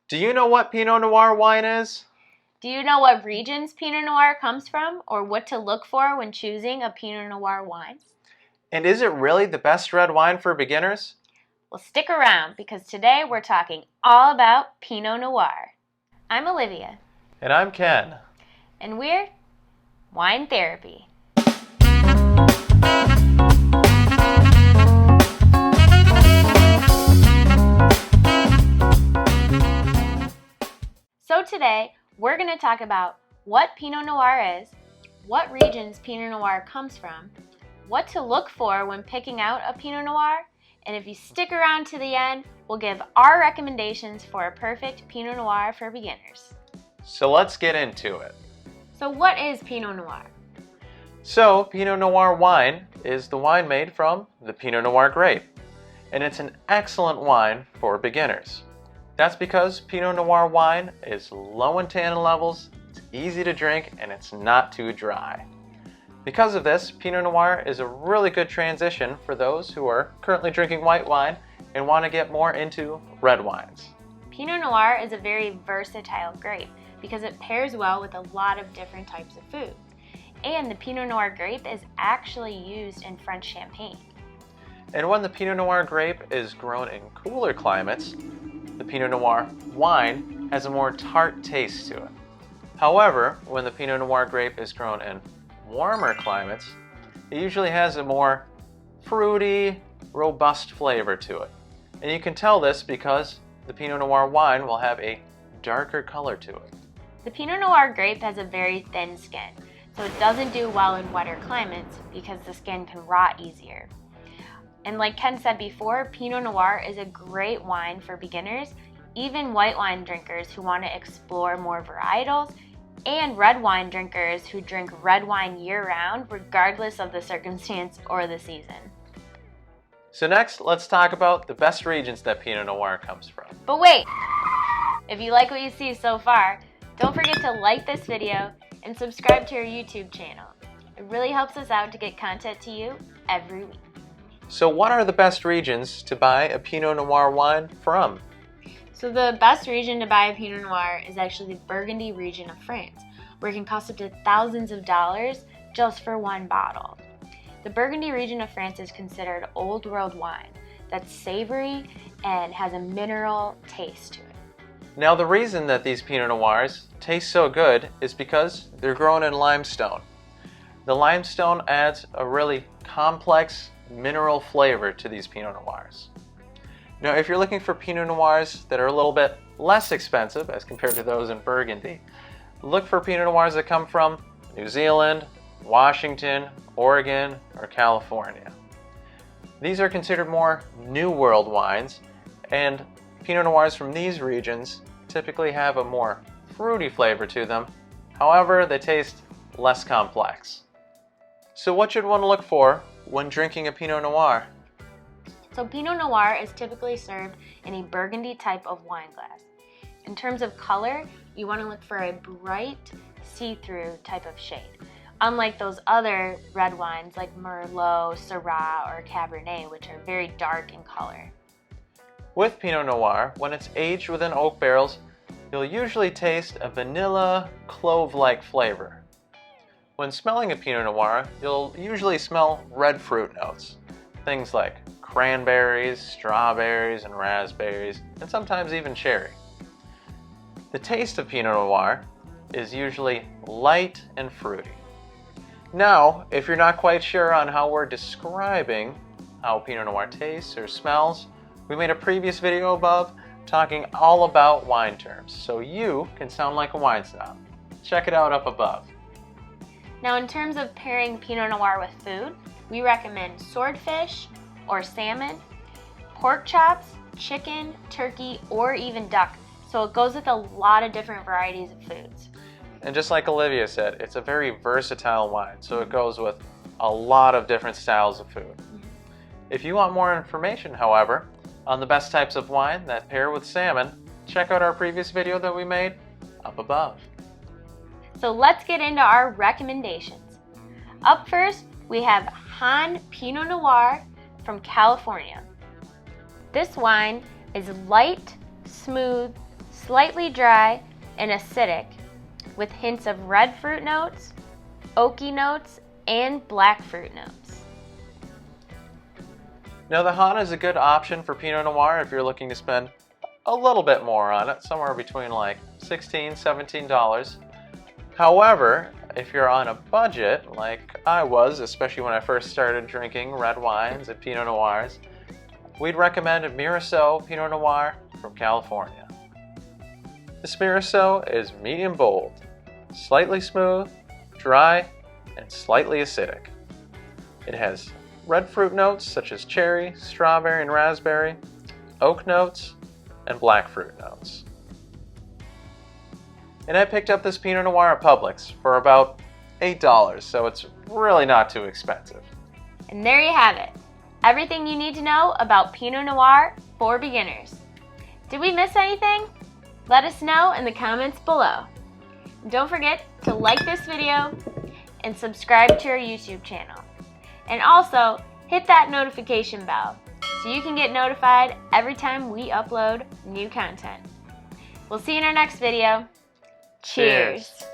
Do you know what Pinot Noir wine is? Do you know what regions Pinot Noir comes from or what to look for when choosing a Pinot Noir wine? And is it really the best red wine for beginners? Well, stick around because today we're talking all about Pinot Noir. I'm Olivia. And I'm Ken. And we're Wine Therapy. So today, we're going to talk about what Pinot Noir is, what regions Pinot Noir comes from, what to look for when picking out a Pinot Noir, and if you stick around to the end, we'll give our recommendations for a perfect Pinot Noir for beginners. So let's get into it. So what is Pinot Noir? So Pinot Noir wine is the wine made from the Pinot Noir grape, and it's an excellent wine for beginners. That's because Pinot Noir wine is low in tannin levels, it's easy to drink, and it's not too dry. Because of this, Pinot Noir is a really good transition for those who are currently drinking white wine and want to get more into red wines. Pinot Noir is a very versatile grape because it pairs well with a lot of different types of food. And the Pinot Noir grape is actually used in French champagne. And when the Pinot Noir grape is grown in cooler climates, the Pinot Noir wine has a more tart taste to it. However, when the Pinot Noir grape is grown in warmer climates, it usually has a more fruity, robust flavor to it. And you can tell this because the Pinot Noir wine will have a darker color to it. The Pinot Noir grape has a very thin skin, so it doesn't do well in wetter climates because the skin can rot easier. And like Ken said before, Pinot Noir is a great wine for beginners, even white wine drinkers who want to explore more varietals, and red wine drinkers who drink red wine year-round regardless of the circumstance or the season. So next, let's talk about the best regions that Pinot Noir comes from. But wait! If you like what you see so far, don't forget to like this video and subscribe to our YouTube channel. It really helps us out to get content to you every week. So what are the best regions to buy a Pinot Noir wine from? So the best region to buy a Pinot Noir is actually the Burgundy region of France, where it can cost up to thousands of dollars just for one bottle. The Burgundy region of France is considered old world wine that's savory and has a mineral taste to it. Now the reason that these Pinot Noirs taste so good is because they're grown in limestone. The limestone adds a really complex mineral flavor to these Pinot Noirs. Now if you're looking for Pinot Noirs that are a little bit less expensive as compared to those in Burgundy, look for Pinot Noirs that come from New Zealand, Washington, Oregon, or California. These are considered more New World wines, and Pinot Noirs from these regions typically have a more fruity flavor to them. However, they taste less complex. So what should one look for when drinking a Pinot Noir? So Pinot Noir is typically served in a Burgundy type of wine glass. In terms of color, you want to look for a bright, see-through type of shade, unlike those other red wines like Merlot, Syrah, or Cabernet, which are very dark in color. With Pinot Noir, when it's aged within oak barrels, you'll usually taste a vanilla, clove-like flavor. When smelling a Pinot Noir, you'll usually smell red fruit notes, things like cranberries, strawberries, and raspberries, and sometimes even cherry. The taste of Pinot Noir is usually light and fruity. Now, if you're not quite sure on how we're describing how Pinot Noir tastes or smells, we made a previous video above talking all about wine terms, so you can sound like a wine snob. Check it out up above. Now in terms of pairing Pinot Noir with food, we recommend swordfish or salmon, pork chops, chicken, turkey, or even duck. So it goes with a lot of different varieties of foods. And just like Olivia said, it's a very versatile wine, so it goes with a lot of different styles of food. If you want more information, however, on the best types of wine that pair with salmon, check out our previous video that we made up above. So let's get into our recommendations. Up first, we have Hahn Pinot Noir from California. This wine is light, smooth, slightly dry and acidic, with hints of red fruit notes, oaky notes, and black fruit notes. Now the Hahn is a good option for Pinot Noir if you're looking to spend a little bit more on it, somewhere between like $16, $17. However, if you're on a budget, like I was, especially when I first started drinking red wines and Pinot Noirs, we'd recommend a Mirassou Pinot Noir from California. This Mirassou is medium bold, slightly smooth, dry, and slightly acidic. It has red fruit notes such as cherry, strawberry, and raspberry, oak notes, and black fruit notes. And I picked up this Pinot Noir at Publix for about $8, so it's really not too expensive. And there you have it. Everything you need to know about Pinot Noir for beginners. Did we miss anything? Let us know in the comments below. Don't forget to like this video and subscribe to our YouTube channel. And also, hit that notification bell so you can get notified every time we upload new content. We'll see you in our next video. Cheers.